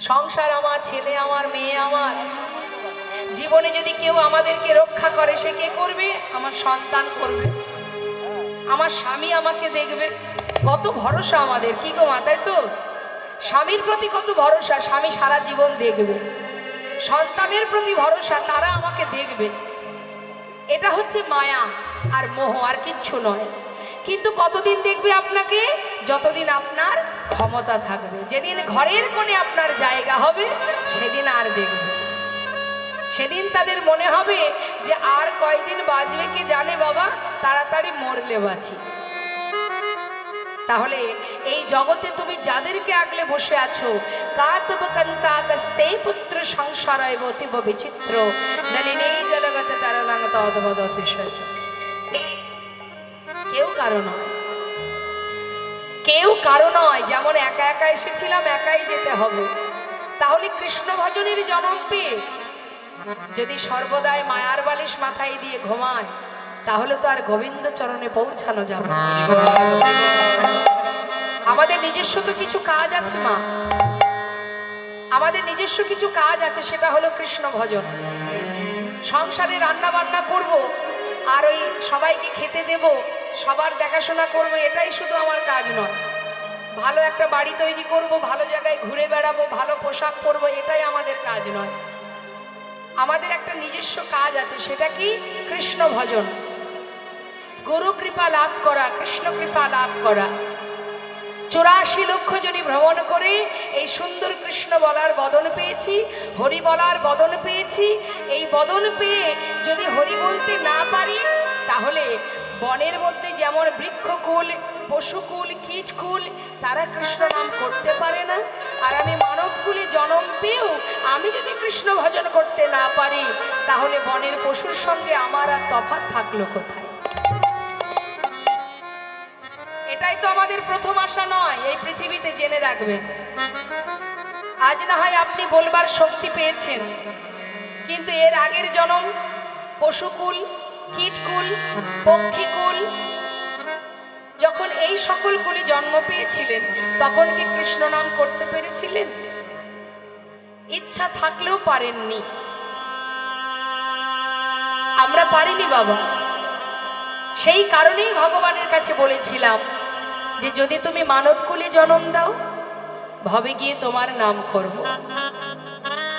সংসার আমার, ছেলে আমার, মেয়ে আমার। জীবনে যদি কেউ আমাদেরকে রক্ষা করে, সে কে করবে? আমার সন্তান করবে, আমার স্বামী আমাকে দেখবে। কত ভরসা আমাদের, কি গো মা, তাই তো? স্বামীর প্রতি কত ভরসা, স্বামী সারা জীবন দেখবে। সন্তানের প্রতি ভরসা, তারা আমাকে দেখবে। এটা হচ্ছে মায়া আর মোহ, আর কিচ্ছু নয়। কিন্তু কতদিন দেখবে আপনাকে? যতদিন আপনার ক্ষমতা থাকবে। যেদিন ঘরের কোণে আপনার জায়গা হবে, সেদিন আর দেখবে। সেদিন তাদের মনে হবে যে আর কয়দিন বাঁচবে কে জানে বাবা, তাড়াতাড়ি মরলে বাঁচি। তাহলে এই জগতে তুমি যাদেরকে আগলে বসে আছো, পুত্র সংসারায় অতীব বিচিত্র নলিনেই জলগতে তারাঙ্গত অদ্ভুত অতিশয়। কেউ কারো নয়, কেউ কারো নয়। যেমন একা একা এসেছিলাম, একাই যেতে হবে। তাহলে কৃষ্ণ ভজনের জন্ম পেয়ে যদি সর্বদাই মায়ার বালিশ মাথায় দিয়ে ঘুমায়, তাহলে তো আর গোবিন্দ চরণে পৌঁছানো যাবে না। আমাদের নিজস্ব তো কিছু কাজ আছে মা, আমাদের নিজস্ব কিছু কাজ আছে। সেটা হলো কৃষ্ণ ভজন। সংসারে রান্না বান্না করব, আর ওই সবাইকে খেতে দেব, সবার দেখাশোনা করব, এটাই শুধু আমার কাজ নয়। ভালো একটা বাড়ি তৈরি করব, ভালো জায়গায় ঘুরে বেড়াবো, ভালো পোশাক পরবো, এটাই আমাদের কাজ নয়। আমাদের একটা নিজস্ব কাজ আছে। সেটা কি? কৃষ্ণ ভজন, গুরু কৃপা লাভ করা, কৃষ্ণ কৃপা লাভ করা। 84 লক্ষ জনি ভ্রমণ করে এই সুন্দর কৃষ্ণ বলার বদন পেয়েছি, হরি বলার বদন পেয়েছি। এই বদন পেয়ে যদি হরি বলতে না পারি, তাহলে বনের মধ্যে যেমন বৃক্ষকুল, পশুকুল, কীটকুল, তারা কৃষ্ণ নাম করতে পারে না। আর আমি মানবকুলে জন্ম পেয়েও আমি যদি কৃষ্ণ ভজন করতে না পারি, তাহলে বনের পশুর সঙ্গে আমার আর তফাৎ থাকলো কোথায়? এটাই তো আমাদের প্রথম আশা নয় এই পৃথিবীতে, জেনে রাখবেন। আজ না হয় আপনি বলবার শক্তি পেয়েছেন, কিন্তু এর আগের জন্ম পশুকুল, কীটকুল, পক্ষীকুল, যখন এই সকল কুলে জন্ম পেয়েছিলেন, তখন কি কৃষ্ণ নাম করতে পেরেছিলেন? ইচ্ছা থাকলেও পারেননি। আমরা পারিনি বাবা। সেই কারণেই ভগবানের কাছে বলেছিলাম যে যদি তুমি মানবকুলে জন্ম দাও, ভবে গিয়ে তোমার নাম করব।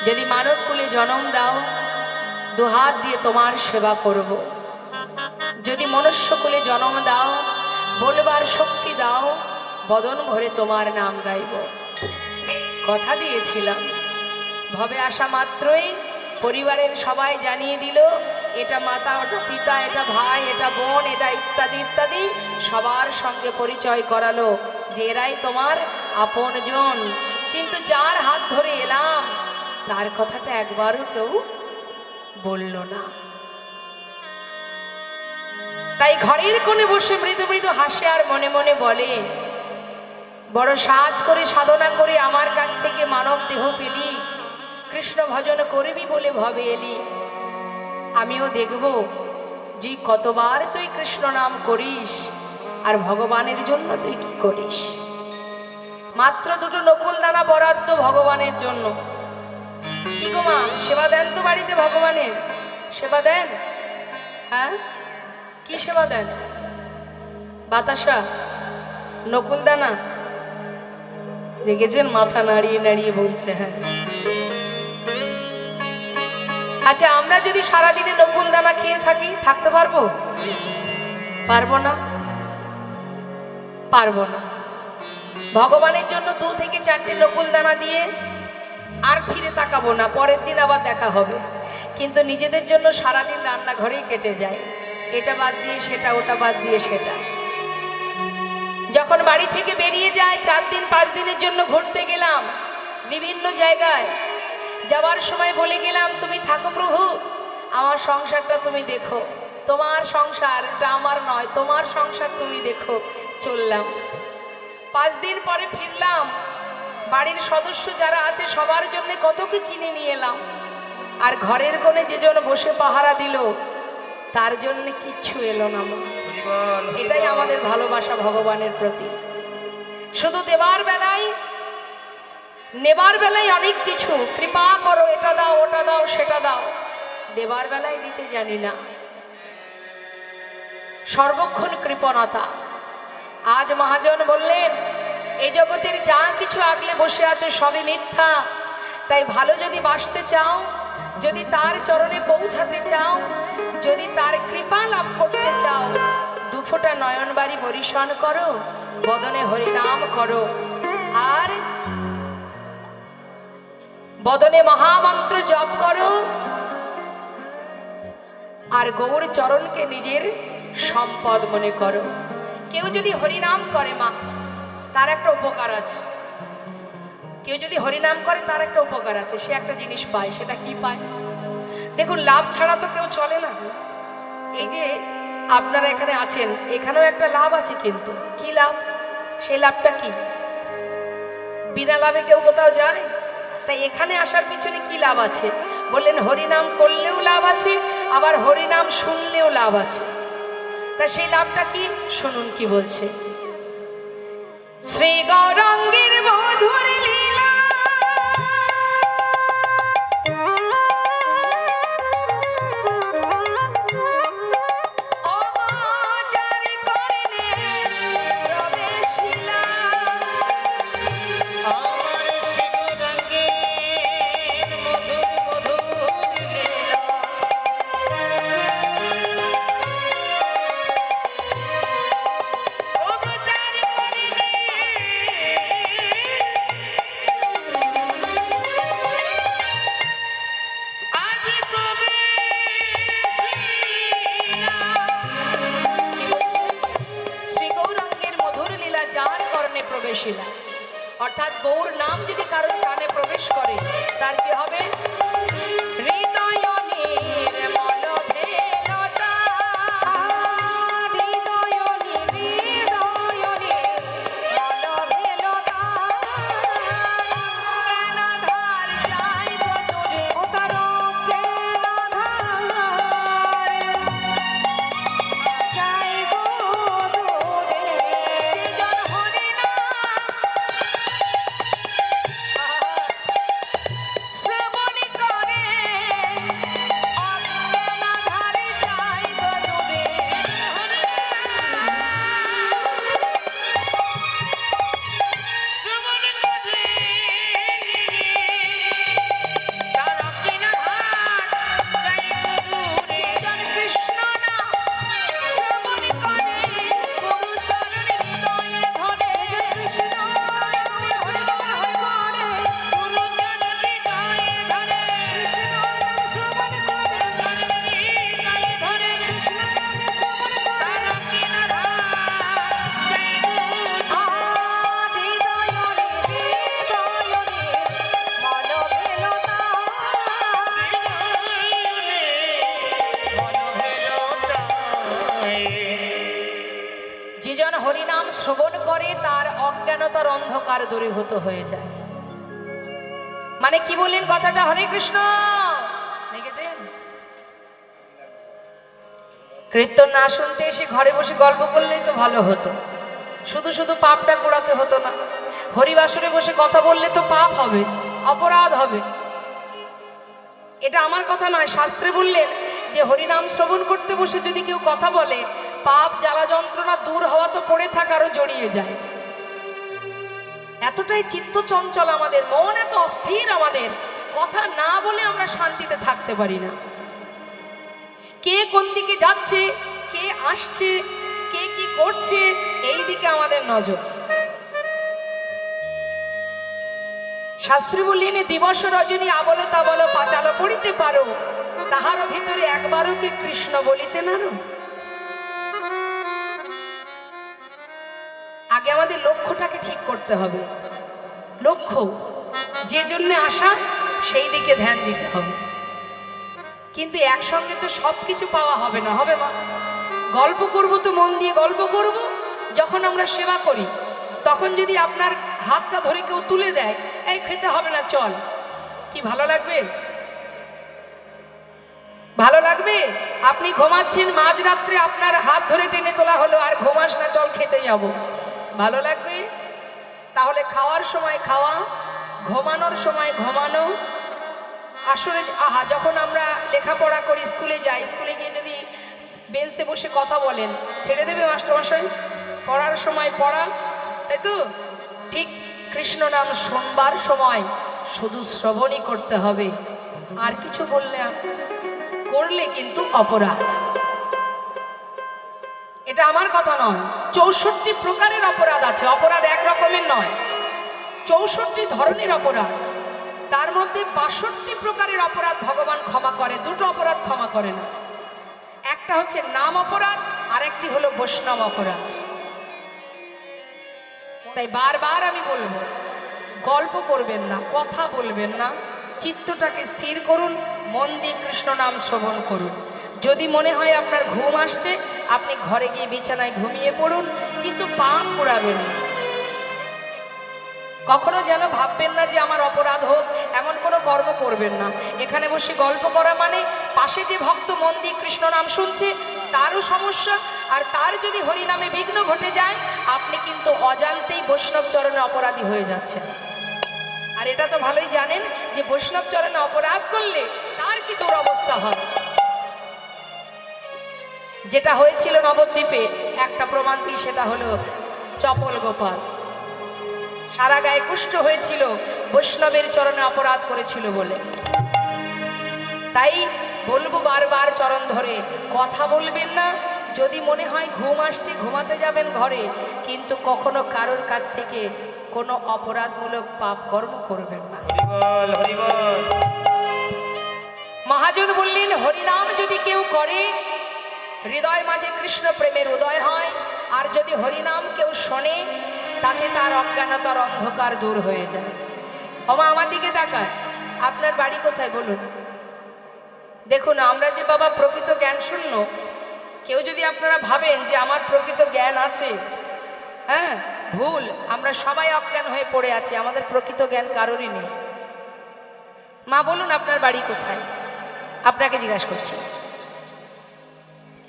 যদি মানবকুলে জন্ম দাও, দুহাত দিয়ে তোমার সেবা করব। যদি মনুষ্যকুলে জন্ম দাও, বলবার শক্তি দাও, বদন ভরে তোমার নাম গাইব। কথা দিয়েছিলাম। ভবে আসা মাত্রই পরিবারের সবাই জানিয়ে দিল, এটা মাতা, ওটা পিতা, এটা ভাই, এটা বোন, এটা ইত্যাদি ইত্যাদি সবার সঙ্গে পরিচয় করালো যে এরাই তোমার আপনজন। কিন্তু যার হাত ধরে এলাম, তার কথাটা একবারও কেউ বলল না। তাই ঘরের কোণে বসে মৃদু মৃদু হাসে আর মনে মনে বলে, বড় সাধ করে সাধনা করে আমার কাছ থেকে মানব দেহ পেলি, কৃষ্ণ ভজন করবি বলে ভবে এলি। আমিও দেখব যে কতবার তুই কৃষ্ণ নাম করিস, আর ভগবানের জন্য তুই কি করিস। মাত্র 2টো নকুল দানা বরাদ্দ ভগবানের জন্য। কি গো মা, সেবা দেন তো বাড়িতে? ভগবানের সেবা দেন? হ্যাঁ, কি সেবা দেন? বাতাসা, নকুল দানা? দেখেছেন মাথা নাড়িয়ে নাড়িয়ে বলছে হ্যাঁ। আচ্ছা, আমরা যদি সারাদিনে নকুল দানা খেয়ে থাকি, থাকতে পারবো? পারবো না, পারবো না। ভগবানের জন্য 2 থেকে 4টে নকুল দানা দিয়ে আর ফিরে তাকাবো না, পরের দিন আবার দেখা হবে। কিন্তু নিজেদের জন্য সারাদিন রান্নাঘরেই কেটে যায়, এটা বাদ দিয়ে সেটা, ওটা বাদ দিয়ে সেটা। যখন বাড়ি থেকে বেরিয়ে যায়, 4 দিন 5 দিনের জন্য ঘুরতে গেলাম বিভিন্ন জায়গায়, যাওয়ার সময় বলে গেলাম, তুমি থাকো প্রভু, আমার সংসারটা তুমি দেখো। তোমার সংসার, এটা আমার নয়, তোমার সংসার তুমি দেখো। চললাম। 5 দিন পরে ফিরলাম, বাড়ির সদস্য যারা আছে সবার জন্য কত কি কিনে নিয়ে এলাম। আর ঘরের কোণে যে জন বসে পাহারা দিল, তার জন্য কিচ্ছু এলো না। এটাই আমাদের ভালোবাসা ভগবানের প্রতি। শুধু দেবার বেলায় নেবার বেলায় অনেক কিছু, কৃপা করো, এটা দাও, ওটা দাও, সেটা দাও। দেবার বেলায় দিতে জানি না। সর্বক্ষণ কৃপণতা। আজ মহাজন বললেন, এই জগতের যা কিছু আগলে বসে আছো সবই মিথ্যা। তাই ভালো যদি বাসতে চাও, যদি তার চরণে পৌঁছাতে চাও, যদি তার কৃপা লাভ করতে চাও, দুফোঁটা নয়নবাড়ি বরিশন করো, বদনে হরিনাম করো, আর বদনে মহামন্ত্র জপ করো, আর গৌর চরণকে নিজের সম্পদ মনে করো। কেউ যদি হরিনাম করে মা, তার একটা উপকার আছে। কেউ যদি হরিনাম করে তার একটা উপকার আছে, সে একটা জিনিস পায়। সেটা কি পায়? দেখুন, লাভ ছাড়া তো কেউ চলে না। এই যে আপনারা এখানে আছেন, এখানেও একটা লাভ আছে, কিন্তু কি লাভ? সেই লাভটা কি? বিনা লাভে কেউ কোথাও যায়? তাই এখানে আসার পিছনে কি লাভ আছে? বললেন হরিনাম করলেও লাভ আছে, আবার হরিনাম শুনলেও লাভ আছে। তা সেই লাভটা কি? শুনুন কি বলছে। শ্রী গৌরাঙ্গের মধুর লীলা, অর্থাৎ গৌর নাম যদি কারোর কানে প্রবেশ করে, তার কি হবে? হরিনাম শ্রবণ করে তার অজ্ঞানতার অন্ধকার দূরীভূত হয়ে যায়। মানে কি বললেন কথাটা? হরে কৃষ্ণ। দেখেছেন, কীর্তন না শুনতে এসে ঘরে বসে গল্প করলেই তো ভালো হতো, শুধু শুধু পাপটা কুড়াতে হতো না। হরিবাসরে বসে কথা বললে তো পাপ হবে, অপরাধ হবে। এটা আমার কথা নয়, শাস্ত্রে বললেন যে হরিনাম শ্রবণ করতে বসে যদি কেউ কথা বলে, পাপ জ্বালা যন্ত্রণা দূর হওয়া তো পড়ে থাকারও জড়িয়ে যায়। এতটাই চিত্ত চঞ্চল আমাদের, মন এত অস্থির আমাদের, কথা না বলে আমরা শান্তিতে থাকতে পারি না। কে কোন দিকে যাচ্ছে, কে আসছে, কে কি করছে, এই দিকে আমাদের নজর। শাস্ত্রী বললেন, দিবস রজনী আবল তাবল পাঁচালো পড়িতে পারো, তাহার ভিতরে একবারও কি কৃষ্ণ বলিতে নারো। আগে আমাদের লক্ষ্যটাকে ঠিক করতে হবে। লক্ষ্য যে জন্য আসা, সেই দিকে ধ্যান দিতে হবে। কিন্তু একসঙ্গে তো সব কিছু পাওয়া হবে না, হবে মা? গল্প করব তো মন দিয়ে গল্প করব। যখন আমরা সেবা করি, তখন যদি আপনার হাতটা ধরে কেউ তুলে দেয়, এই খেতে হবে না চল, কি ভালো লাগবে? ভালো লাগবে? আপনি ঘুমাচ্ছেন, মাঝরাত্রে আপনার হাত ধরে টেনে তোলা হলো, আর ঘুমাস না, চল খেতে যাব, ভালো লাগবে? তাহলে খাওয়ার সময় খাওয়া, ঘুমানোর সময় ঘুমানো। আসলে যখন আমরা লেখাপড়া করি, স্কুলে যাই, স্কুলে গিয়ে যদি বেঞ্চে বসে কথা বলেন, ছেড়ে দেবে মাস্টারমশাই? পড়ার সময় পড়া, তাই তো? ঠিক কৃষ্ণ নাম শুনবার সময় শুধু শ্রবণই করতে হবে, আর কিছু করলে কিন্তু অপরাধ। এটা আমার কথা নয়, 64 প্রকারের অপরাধ আছে। অপরাধ এক রকমের নয়, 64 ধরনের অপরাধ। তার মধ্যে 62 প্রকারের অপরাধ ভগবান ক্ষমা করে, দুটো অপরাধ ক্ষমা করে না। একটা হচ্ছে নাম অপরাধ, আর একটি হলো বৈষ্ণব অপরাধ। তাই বারবার আমি বলবো, গল্প করবেন না, কথা বলবেন না, চিত্তটাকে স্থির করুন, মন দিয়ে কৃষ্ণ নাম শ্রবণ করুন। যদি মনে হয় আপনার ঘুম আসছে, আপনি ঘরে গিয়ে বিছানায় ঘুমিয়ে পড়ুন, কিন্তু পাপ পোড়াবেন না। কখনো যেন ভাববেন না যে আমার অপরাধ হোক, এমন কোনো কর্ম করবেন না। এখানে বসে গল্প করা মানে পাশে যে ভক্ত মন দিয়ে কৃষ্ণ নাম শুনছে তারও সমস্যা, আর তার যদি হরিনামে বিঘ্ন ঘটে যায়, আপনি কিন্তু অজান্তেই বৈষ্ণব চরণে অপরাধী হয়ে যাচ্ছেন। আর এটা তো ভালোই জানেন যে বৈষ্ণব চরণে অপরাধ করলে তার কি দুরবস্থা হয়। যেটা হয়েছিল নবদ্বীপে, একটা প্রমাণ দিই, সেটা হলো চপল গোপাল। সারা গায়ে কুষ্ঠ হয়েছিল, বৈষ্ণবের চরণে অপরাধ করেছিল বলে। তাই বলবো বারবার চরণ ধরে, কথা বলবেন না। যদি মনে হয় ঘুম আসছে, ঘুমাতে যাবেন ঘরে, কিন্তু কখনো কারোর কাছ থেকে কোনো অপরাধমূলক পাপ কর্ম করবেন না। মহাজন বললেন, হরিনাম যদি কেউ করে, হৃদয় মাঝে কৃষ্ণ প্রেমের উদয় হয়। আর যদি হরিনাম কেউ শোনে, তাতে তার অজ্ঞানতার অন্ধকার দূর হয়ে যায়। ওমা, আমার দিকে তাকান, আপনার বাড়ি কোথায় বলুন? দেখুন, আমরা যে বাবা প্রকৃত জ্ঞান শূন্য, কেউ যদি আপনারা ভাবেন যে আমার প্রকৃত জ্ঞান আছে, হ্যাঁ, ভুল। আমরা সবাই অজ্ঞান হয়ে পড়ে আছি, আমাদের প্রকৃত জ্ঞান কারোরই নেই। মা বলুন, আপনার বাড়ি কোথায়? আপনাকে জিজ্ঞাসা করছি।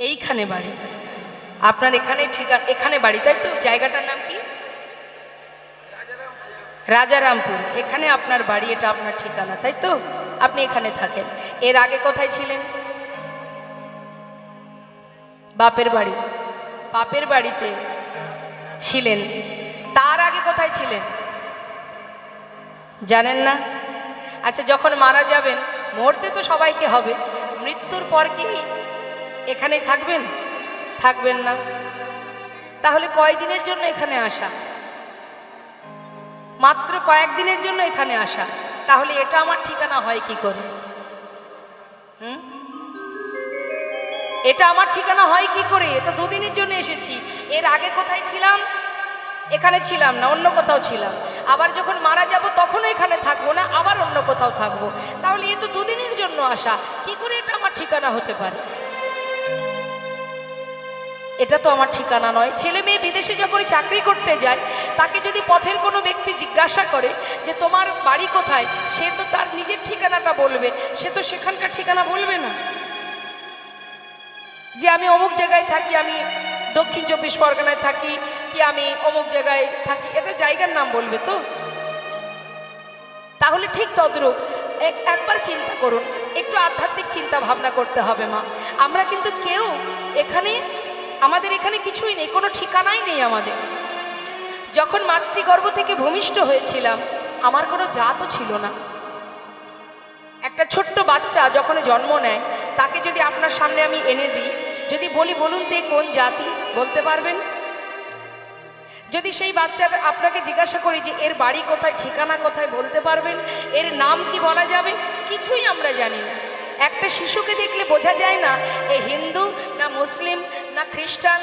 এইখানে বাড়ি আপনার? এখানে ঠিকানা, এখানে বাড়ি, তাই তো? জায়গাটার নাম কি? রাজারামপুর। এখানে আপনার বাড়ি, এটা আপনার ঠিকানা, তাই তো? আপনি এখানে থাকেন। এর আগে কোথায় ছিলেন? বাপের বাড়ি। বাপের বাড়িতে ছিলেন, তার আগে কোথায় ছিলেন জানেন না? আচ্ছা, যখন মারা যাবেন, মরতে তো সবাইকে হবে, মৃত্যুর পর কি এখানেই থাকবেন? থাকবেন না। তাহলে কয়দিনের জন্য এখানে আসা? মাত্র কয়েকদিনের জন্য এখানে আসা। তাহলে এটা আমার ঠিকানা হয় কি করে? এটা আমার ঠিকানা হয় কি করে? এটা দুদিনের জন্য এসেছি। এর আগে কোথায় ছিলাম? এখানে ছিলাম না, অন্য কোথাও ছিলাম। আবার যখন মারা যাব তখনও এখানে থাকবো না, আবার অন্য কোথাও থাকবো। তাহলে এ তো দুদিনের জন্য আসা, কি করে এটা আমার ঠিকানা হতে পারে? এটা তো আমার ঠিকানা নয়। ছেলে মেয়ে বিদেশে যখন চাকরি করতে যায়, তাকে যদি পথের কোনো ব্যক্তি জিজ্ঞাসা করে যে তোমার বাড়ি কোথায়, সে তো তার নিজের ঠিকানাটা বলবে, সে তো সেখানকার ঠিকানা বলবে না যে আমি অমুক জায়গায় থাকি, আমি দক্ষিণ 24 পরগনায় থাকি, কি আমি অমুক জায়গায় থাকি, এটা জায়গার নাম বলবে তো। তাহলে ঠিক তদ্রূপ একবার চিন্তা করুন, একটু আধ্যাত্মিক চিন্তা ভাবনা করতে হবে মা। আমরা কিন্তু কেউ এখানে, আমাদের এখানে কিছুই নেই, কোনো ঠিকানাই নেই আমাদের। যখন মাতৃগর্ভ থেকে ভূমিষ্ঠ হয়েছিলাম, আমার কোনো জাতও ছিল না। একটা ছোট্ট বাচ্চা যখন জন্ম নেয়, তাকে যদি আপনার সামনে আমি এনে দিই, যদি বলি বলুন তো কোন জাতি, বলতে পারবেন? যদি সেই বাচ্চার আপনাকে জিজ্ঞাসা করি যে এর বাড়ি কোথায়, ঠিকানা কোথায়, বলতে পারবেন? এর নাম কি বলা যাবে? কিছুই আমরা জানি না। একটা শিশুকে দেখলে বোঝা যায় না এ হিন্দু না মুসলিম না খ্রিস্টান,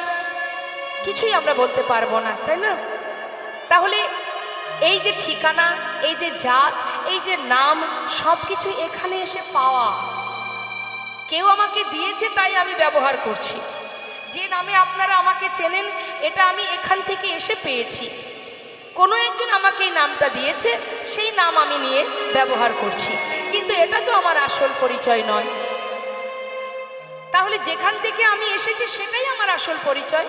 কিছুই আমরা বলতে পারবো না, তাই না? তাহলে এই যে ঠিকানা, এই যে জাত, এই যে নাম, সব কিছু এখানে এসে পাওয়া। কেউ আমাকে দিয়েছে, তাই আমি ব্যবহার করছি। যে নামে আপনারা আমাকে চেনেন, এটা আমি এখান থেকে এসে পেয়েছি। কোনো একজন আমাকে এই নামটা দিয়েছে, সেই নাম আমি নিয়ে ব্যবহার করছি, কিন্তু এটা তো আমার আসল পরিচয় নয়। তাহলে যেখান থেকে আমি এসেছি সেটাই আমার আসল পরিচয়।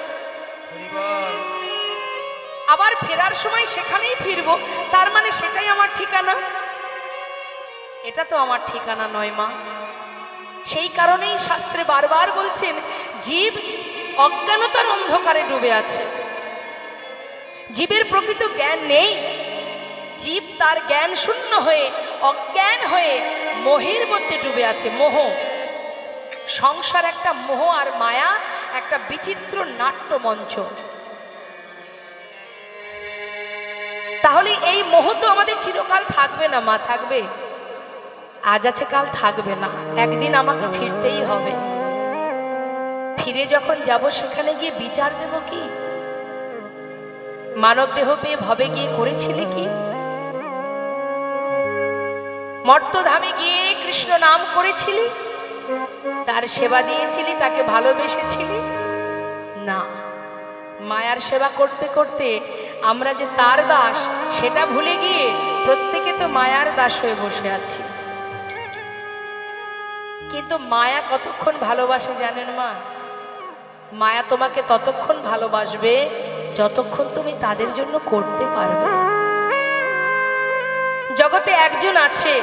আবার ফেরার সময় সেখানেই ফিরবো, তার মানে সেটাই আমার ঠিকানা? এটা তো আমার ঠিকানা নয় মা। সেই কারণেই শাস্ত্রে বারবার বলছেন, জীব অজ্ঞানতার অন্ধকারে ডুবে আছে। জীবের প্রকৃত জ্ঞান নেই। জীব তার জ্ঞান শূন্য হয়ে, অজ্ঞান হয়ে মোহের মধ্যে ডুবে আছে। মোহ, সংসার একটা মোহ আর মায়া, একটা বিচিত্র নাট্যমঞ্চ। তাহলে এই মোহ তো আমাদের চিরকাল থাকবে না মা। থাকবে? আজ আছে কাল থাকবে না, একদিন আমাকে ফিরতেই হবে। ফিরে যখন যাব সেখানে গিয়ে বিচার দেব কি? মানব দেহ পেয়ে ভবে গিয়ে করেছিলে কি? মর্তধামে গিয়ে কৃষ্ণ নাম করেছিলি, তার সেবা দিয়েছিলি, তাকে ভালোবেসেছিলি? না, মায়ার সেবা করতে করতে আমরা যে তার দাস সেটা ভুলে গিয়ে প্রত্যেকে তো মায়ার দাস হয়ে বসে আছি। কিন্তু মায়া কতক্ষণ ভালোবাসে জানেন মা? মায়া তোমাকে ততক্ষণ ভালোবাসবে যতক্ষণ তুমি তাদের জন্য করতে পারবে। জগতে একজন আছে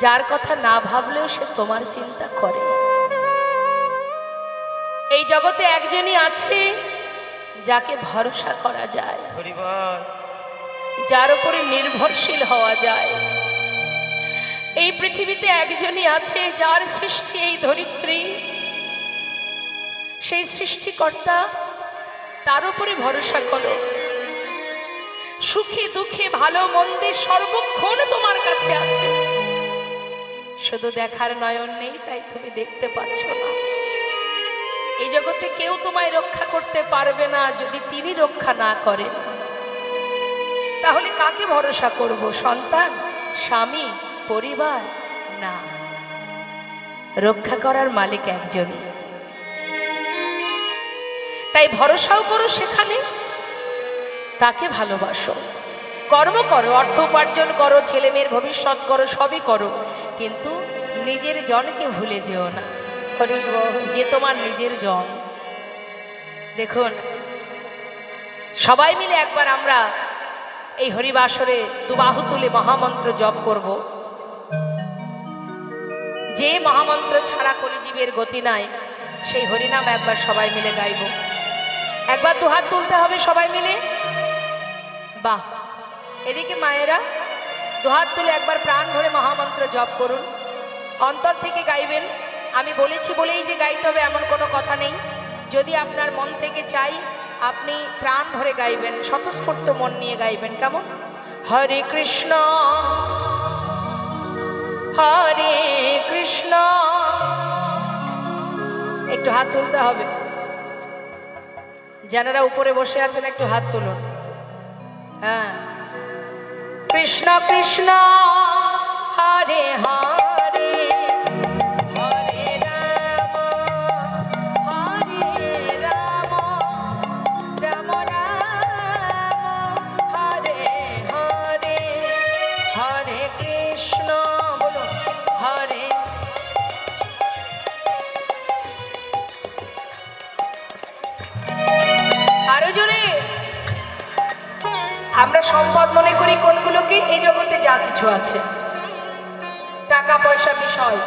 যার কথা না ভাবলেও সে তোমার চিন্তা করে। এই জগতে একজনই আছে যাকে ভরসা করা যায়, যার উপরে নির্ভরশীল হওয়া যায়। এই পৃথিবীতে একজনই আছে যার সৃষ্টি এই ধরিত্রী, সেই সৃষ্টিকর্তা, তার উপরে ভরসা করো। সুখে দুঃখে ভালো মন্দে সর্বক্ষণ তোমার কাছে আছে। শুধু দেখার নয়ন নেই, তাই তুমি দেখতে পাচ্ছ না। এই জগতে কেউ তোমায় রক্ষা করতে পারবে না যদি তিনি রক্ষা না করেন। তাহলে কাকে ভরসা করব? সন্তান, স্বামী, পরিবার? না, রক্ষা করার মালিক একজনই। তাই ভরসাও করো সেখানে, তাকে ভালোবাসো, কর্ম করো, অর্থ উপার্জন করো, ছেলে মেয়ের ভবিষ্যৎ করো, সবই করো, কিন্তু নিজের জনকে ভুলে যেও না, যে তোমার নিজের জন। দেখুন, সবাই মিলে একবার আমরা এই হরিবাসরে দুবাহু তুলে মহামন্ত্র জপ করব। যে মহামন্ত্র ছাড়া কলিজীবের গতি নাই, সেই হরিনাম একবার সবাই মিলে গাইব। একবার দুহাত তুলতে হবে সবাই মিলে। বাহ, এদিকে মায়েরা দুহাত তুলে একবার প্রাণ ভরে মহামন্ত্র জপ করুন। অন্তর থেকে গাইবেন। আমি বলেছি বলেই যে গাইতে হবে এমন কোনো কথা নেই। যদি আপনার মন থেকে চাই, আপনি প্রাণ ভরে গাইবেন, স্বতঃস্ফূর্ত মন নিয়ে গাইবেন। কেমন? হরে কৃষ্ণ হরে কৃষ্ণ। একটু হাত তুলতে হবে। যারা উপরে বসে আছেন একটু হাত তুলুন। হ্যাঁ, কৃষ্ণ কৃষ্ণ হরে হরে, হরে রাম হরে রাম, রাম রাম হরে হরে, হরে কৃষ্ণ বলুন হরে। আরো জোরে। আমরা সম্পদ মনে করি কোনগুলোকে? এই জগতে যা কিছু আছে, টাকা পয়সা, বিষয়,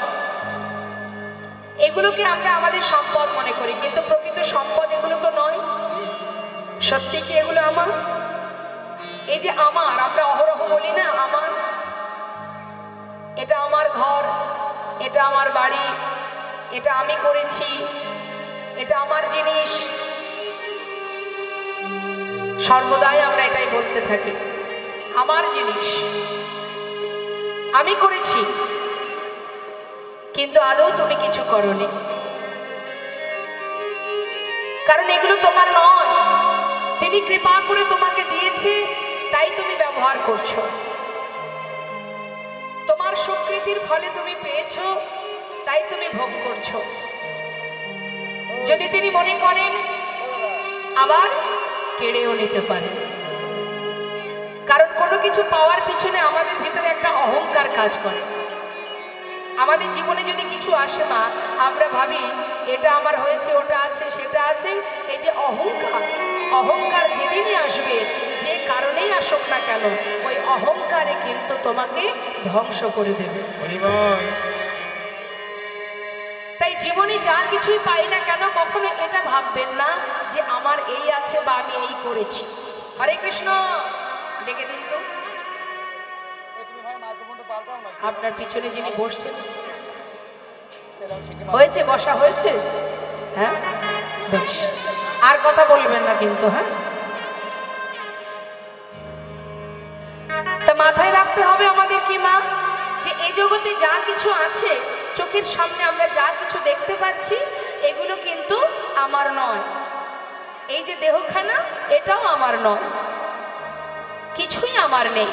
এগুলোকে আমরা আমাদের সম্পদ মনে করি, কিন্তু প্রকৃত সম্পদ এগুলো তো নয়। সত্যি কি এগুলো আমার? এই যে আমার, আমরা অহরহ বলি না আমার, এটা আমার ঘর, এটা আমার বাড়ি, এটা আমি করেছি, এটা আমার জিনিস। সর্বদাই আমরা এটাই বলতে থাকি, আমার জিনিস, আমি করেছি, কিন্তু আদৌ তুমি কিছু করোনি। কারণ এগুলো তোমার নয়, তিনি কৃপা করে তোমাকে দিয়েছে, তাই তুমি ব্যবহার করছো। তোমার স্বীকৃতির ফলে তুমি পেয়েছো, তাই তুমি ভোগ করছো। যদি তিনি মনে করেন, আবার কেড়েও নিতে পারে। কারণ কোনো কিছু পাওয়ার পিছনে আমাদের ভিতরে একটা অহংকার কাজ করে। আমাদের জীবনে যদি কিছু আসে মা, আমরা ভাবি এটা আমার হয়েছে, ওটা আছে, সেটা আছে। এই যে অহংকার, অহংকার যেদিনই আসবে, যে কারণেই আসুক না কেন, ওই অহংকারে কিন্তু তোমাকে ধ্বংস করে দেবে। তাই জীবনে যা কিছুই পাই না কেন, কখনো এটা ভাববেন না যে আমার এই আছে বা আমি এই করেছি। হরে কৃষ্ণ। ডেকে দিন তো আপনার পিছনে যিনি বসছেন। হয়েছে, বসা হয়েছে? হ্যাঁ, বেশ। আর কথা বলবেন না কিন্তু। হ্যাঁ, তা মাথায় রাখতে হবে আমাদের কি মা, যে এই জগতে যা কিছু আছে, চোখের সামনে আমরা যা কিছু দেখতে পাচ্ছি, এগুলো কিন্তু আমার নয়। এই যে দেহখানা, এটাও আমার নয়, কিছুই আমার নেই।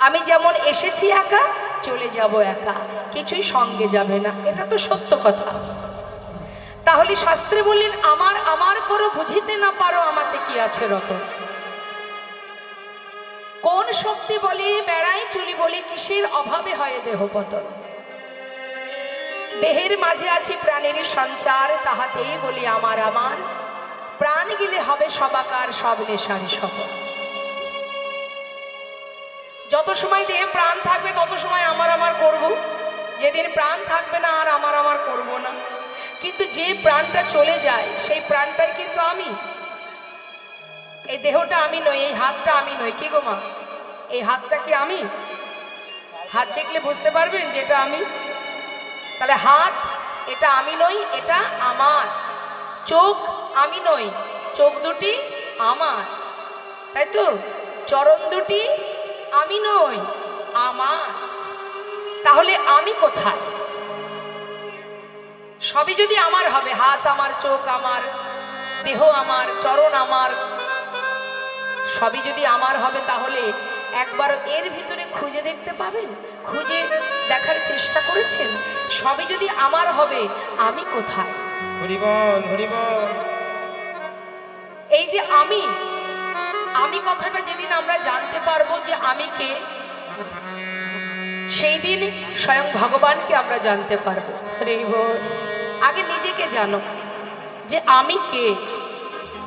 আমি যেমন এসেছি একা, চলে যাব একা, কিছুই সঙ্গে যাবে না। এটা তো সত্য কথা। তাহলে শাস্ত্রে বললেন, আমার আমার করো, বুঝিতে না পারো আমাতে কি আছে রত। কোন শক্তি বলে বেড়াই চলি বলে, কিসের অভাবে হয় দেহ পতন। দেহের মাঝে আছে প্রাণের সঞ্চার, তাহাতেই বলি আমার আমার। প্রাণ গেলে হবে সবাকার, সব নেশারি শপথ। যত সময় দেহে প্রাণ থাকবে তত সময় আমার আমার করব, যেদিন প্রাণ থাকবে না আর আমার আমার করব না। কিন্তু যে প্রাণটা চলে যায়, সেই প্রাণটাই কিন্তু আমি। এই দেহটা আমি নই, এই হাতটা আমি নই। কি গো মা, এই হাতটা কি আমি? হাত দেখলে বুঝতে পারবেন যে এটা আমি। তাহলে হাত, এটা আমি নই, এটা আমার। চোখ আমি নই, চোখ দুটি আমার, তাই তো? চরণ দুটি আমি নই, আমার। তাহলে আমি কোথায়? সবই যদি আমার হবে, হাত আমার, চোখ আমার, দেহ আমার, চরণ আমার, সবই যদি আমার হবে, তাহলে একবার এর ভিতরে খুঁজে দেখতে পাবেন? খুঁজে দেখার চেষ্টা করেছেন? সবই যদি আমার হবে, আমি কোথায়? হরি বল, হরি বল। এই যে আমি, আমি কথাটা যেদিন আমরা জানতে পারবো যে আমি কে, সেই দিন স্বয়ং ভগবানকে আমরা জানতে পারবো। হরি বল। আগে নিজেকে জানো যে আমি কে,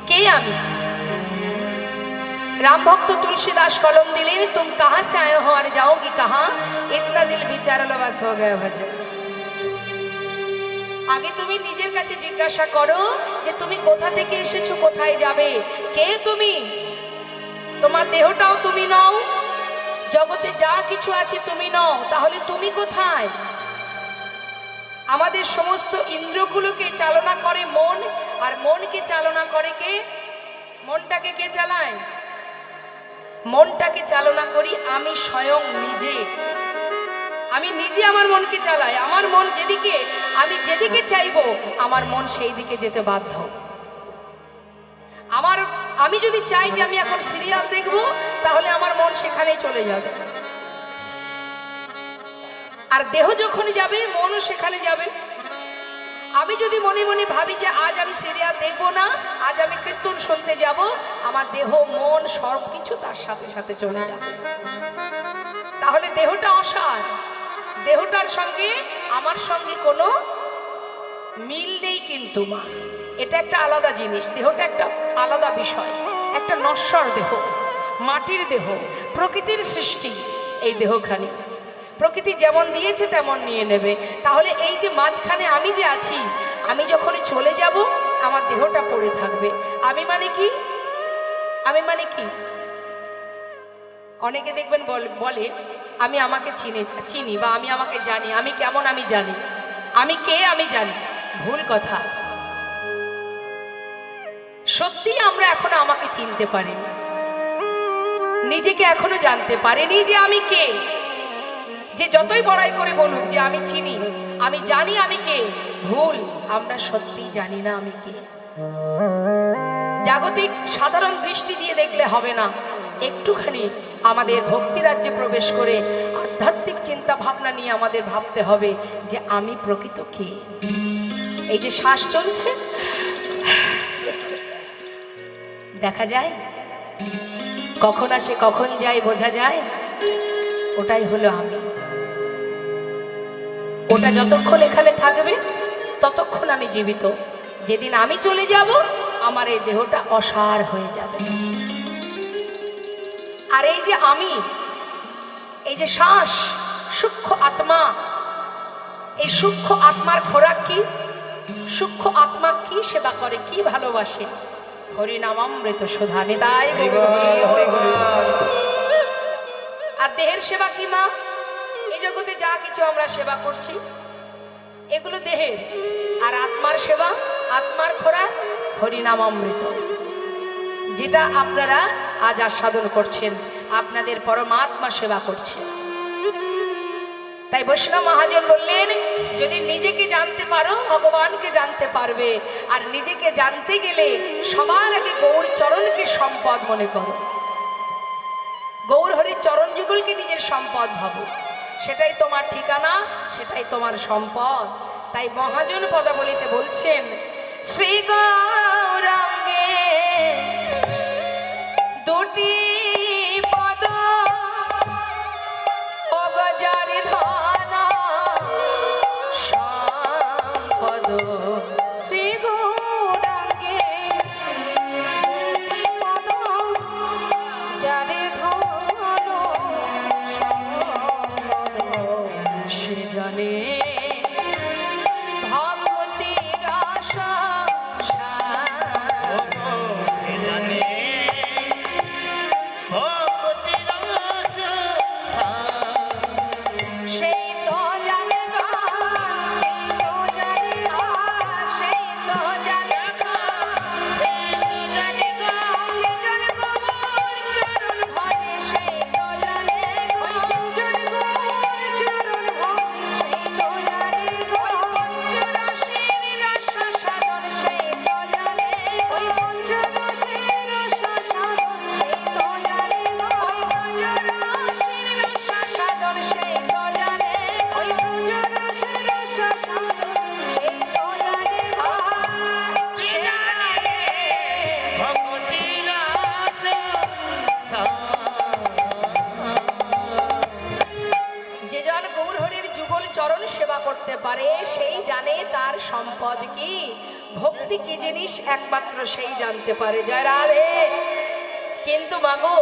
কে আমি। राम भक्त तुलसीदास कलम दिले, तुम कहाँ से आए हो और जाओगी कहाँ, इतना दिल विचारल बस हो गया भजन। আগে তুমি নিজের কাছে জিজ্ঞাসা করো যে তুমি কোথা থেকে এসেছো, কোথায় যাবে, কে তুমি। তোমার দেহটাও তুমি নও, জগতে যা কিছু আছে তুমি নও, তাহলে তুমি কোথায়? আমাদের সমস্ত ইন্দ্রিয়গুলোকে চালনা করে মন, আর মনকে চালনা করে কে? মনটাকে কে চালায়? মনটাকে চালনা করি আমি স্বয়ং নিজে। আমি নিজে আমার মনকে চালাই। আমার মন যেদিকে, আমি যেদিকে চাইবো, আমার মন সেই দিকে যেতে বাধ্য। আমি যদি চাই যে আমি এখন সিরিয়াল দেখবো, তাহলে আমার মন সেখানেই চলে যাবে। আর দেহ যখন যাবে, মনও সেখানে যাবে। আমি যদি মনে মনে ভাবি যে আজ আমি সিরিয়াল দেখবো না, আজ আমি কীর্তন শুনতে যাব, আমার দেহ মন সব কিছু তার সাথে সাথে চলে যাবে। তাহলে দেহটা অসার, দেহটার সঙ্গে আমার সঙ্গে কোনো মিল নেই। কিন্তু মা, এটা একটা আলাদা জিনিস, দেহটা একটা আলাদা বিষয়, একটা নশ্বর দেহ, মাটির দেহ, প্রকৃতির সৃষ্টি এই দেহখানি। প্রকৃতি যেমন দিয়েছে তেমন নিয়ে নেবে। তাহলে এই যে মাঝখানে আমি যে আছি, আমি যখনই চলে যাব, আমার দেহটা পড়ে থাকবে। আমি মানে কি? আমি মানে কি? অনেকে দেখবেন বলে আমি আমাকে চিনি বা আমি আমাকে জানি। আমি কেমন আমি জানি, আমি কে আমি জানি। ভুল কথা। সত্যি আমরা এখনো আমাকে চিনতে পারিনি, নিজেকে এখনো জানতে পারিনি যে আমি কে। যে যতই বড়াই করে বলুক যে আমি চিনি, আমি জানি আমি কে, ভুল। আমরা সত্যি জানি না আমি কে। জাগতিক সাধারণ দৃষ্টি দিয়ে দেখলে হবে না, একটুখানি আমাদের ভক্তি রাজ্যে প্রবেশ করে আধ্যাত্মিক চিন্তা ভাবনা নিয়ে আমাদের ভাবতে হবে যে আমি প্রকৃত কে। এই যে শ্বাস চলছে, দেখা যায়, কখন আসে কখন যায় বোঝা যায়, ওটাই হলো আমি। ওটা যতক্ষণ এখানে থাকবে ততক্ষণ আমি জীবিত। যেদিন আমি চলে যাব আমার এই দেহটা অসার হয়ে যাবে। আর এই যে আমি, এই যে শ্বাস, সূক্ষ্ম আত্মা, এই সূক্ষ্ম আত্মার খোরাক কি? সূক্ষ্ম আত্মা কি সেবা করে, কি ভালোবাসে? হরিনামামৃত সুধা নিতাই গৌর হরি হরি হরি। আর দেহের সেবা কি মা? এই জগতে যা কিছু আমরা সেবা করছি এগুলো দেহের। আর আত্মার সেবা, আত্মার খোরাক হরিনামামৃত, যেটা আপনারা আজ আস্বাদন করছেন, আপনাদের পরমাত্মা সেবা করছেন। তাই বৈষ্ণব মহাজন বললেন, যদি নিজেকে জানতে পারো ভগবানকে জানতে পারবে। আর নিজেকে জানতে গেলে সবার আগে গৌর চরণকে সম্পদ মনে করো, গৌর হরির চরণ যুগলকে নিজের সম্পদ ভাবো। সেটাই তোমার ঠিকানা, সেটাই তোমার সম্পদ। তাই মহাজন পদাবলিতে বলছেন, শ্রী গৌরাঙ্গে দুটি পদ অগজারি ধন সম্পদ। শ্রী গৌরাঙ্গে দুটি পদ যারে ধন সম্পদ, সে জানে পারে, সেই জানে তার সম্পদ কি, ভক্তি কি জিনিস একমাত্র সেই জানতে পারে। জয় রাধে। কিন্তু মাগো,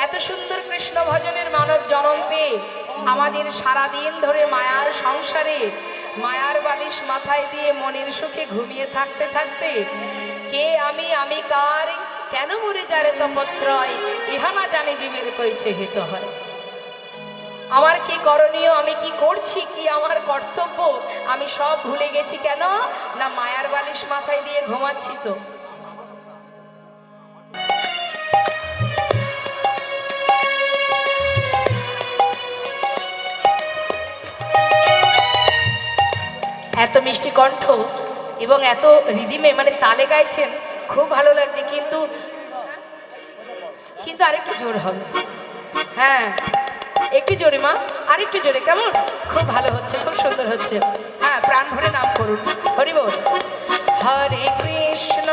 এত সুন্দর কৃষ্ণ ভজনের মানব জন্ম পেয়ে আমাদের সারাদিন ধরে মায়ার সংসারে মায়ার বালিশ মাথায় দিয়ে মনের সুখে ঘুমিয়ে থাকতে থাকতে কে আমি, আমি কার, কেন মরে যারে তপত্রয়, ইহা না জানে জীবের কইছে হিত হয়। আমার কি করণীয়, আমি কি করছি, কি আমার কর্তব্য, আমি সব ভুলে গেছি। কেন না মায়ার বালিশ মাথায় দিয়ে ঘুমাচ্ছি। তো এত মিষ্টি কণ্ঠ এবং এত রিদিমে মানে তালে গাইছেন, খুব ভালো লাগছে। কিন্তু কিন্তু আরেকটু জোর হবে। হ্যাঁ, একটু জোরে মা, আরেকটু জোরে, কেমন? খুব ভালো হচ্ছে, খুব সুন্দর হচ্ছে। হ্যাঁ, প্রাণ ভরে নাম করুন, হরি বল। হরে কৃষ্ণ